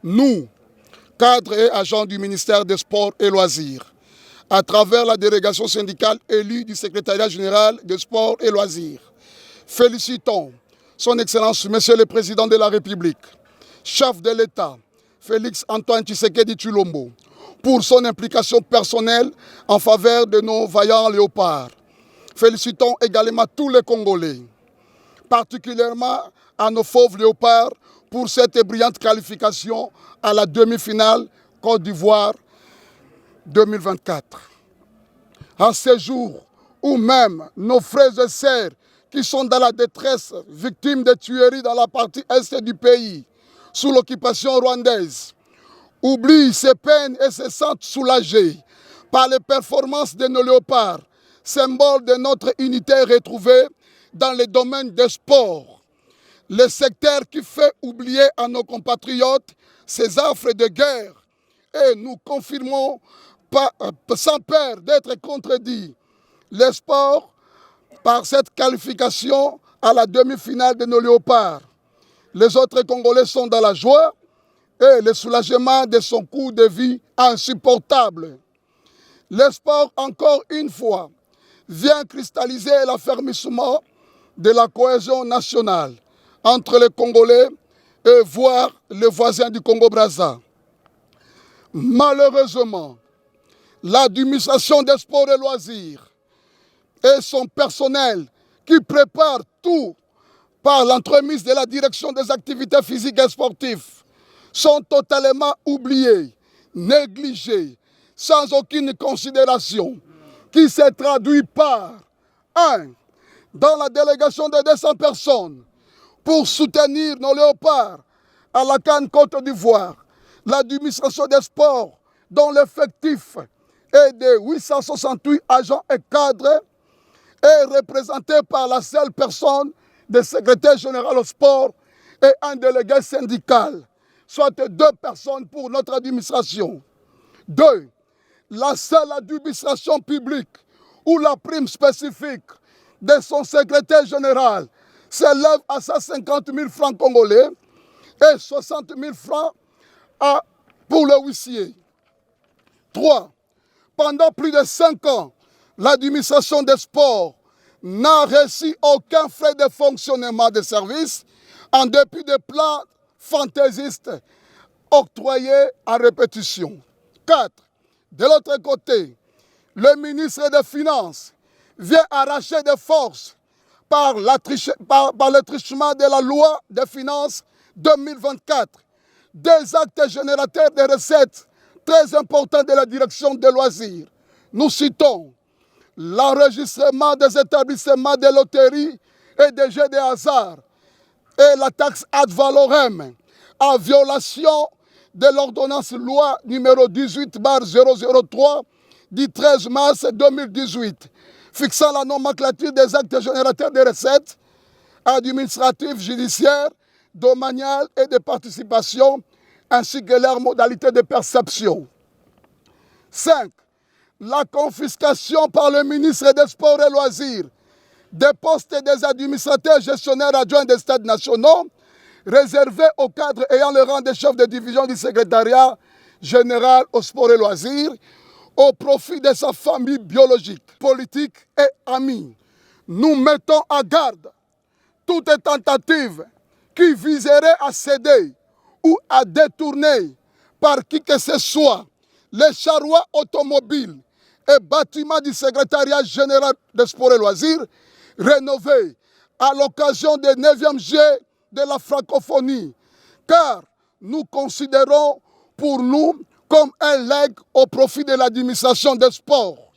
Nous, cadres et agents du ministère des Sports et Loisirs, à travers la délégation syndicale élue du secrétariat général des Sports et Loisirs, félicitons son Excellence, Monsieur le Président de la République, chef de l'État, Félix Antoine Tshisekedi Tshilombo, pour son implication personnelle en faveur de nos vaillants léopards. Félicitons également tous les Congolais, particulièrement à nos fauves léopards, pour cette brillante qualification à la demi-finale Côte d'Ivoire 2024. En ces jours où même nos frères et sœurs qui sont dans la détresse, victimes de tueries dans la partie est du pays, sous l'occupation rwandaise, oublient ses peines et se sentent soulagés par les performances de nos léopards, symbole de notre unité retrouvée dans les domaines des sports. Le secteur qui fait oublier à nos compatriotes ces affres de guerre. Et nous confirmons sans peur d'être contredits les sports par cette qualification à la demi-finale de nos léopards. Les autres Congolais sont dans la joie et le soulagement de son coût de vie insupportable. Le sport, encore une fois, vient cristalliser l'affermissement de la cohésion nationale entre les Congolais et voire les voisins du Congo-Brazza. Malheureusement, l'administration des sports et loisirs et son personnel qui prépare tout par l'entremise de la direction des activités physiques et sportives sont totalement oubliés, négligés, sans aucune considération, qui se traduit par 1. Dans la délégation de 200 personnes pour soutenir nos léopards à la CAN Côte d'Ivoire, l'administration des sports dont l'effectif est de 868 agents et cadres est représenté par la seule personne de secrétaire général au sport et un délégué syndical, soit 2 personnes pour notre administration. 2. La seule administration publique où la prime spécifique de son secrétaire général s'élève à 150 000 francs congolais et 60 000 francs pour le huissier. 3. Pendant plus de 5 ans, l'administration des sports n'a reçu aucun frais de fonctionnement de service en dépit des plans fantaisistes octroyés à répétition. 4. De l'autre côté, le ministre des Finances vient arracher de force par le truchement de la loi des finances 2024 des actes générateurs de recettes très importants de la direction des loisirs. Nous citons l'enregistrement des établissements de loterie et des jeux de hasard et la taxe ad valorem en violation de l'ordonnance loi numéro 18/003 du 13 mars 2018 fixant la nomenclature des actes générateurs de recettes administratives, judiciaires, domaniales et de participation, ainsi que leurs modalités de perception. 5. La confiscation par le ministre des Sports et Loisirs des postes des administrateurs gestionnaires adjoints des stades nationaux réservés aux cadres ayant le rang de chef de division du secrétariat général aux sports et loisirs au profit de sa famille biologique, politique et amie. Nous mettons en garde toute tentative qui viserait à céder ou à détourner par qui que ce soit les charrois automobiles et bâtiments du secrétariat général des sports et loisirs rénovés à l'occasion des 9e Jeux de la francophonie, car nous considérons pour nous comme un legs au profit de l'administration des sports.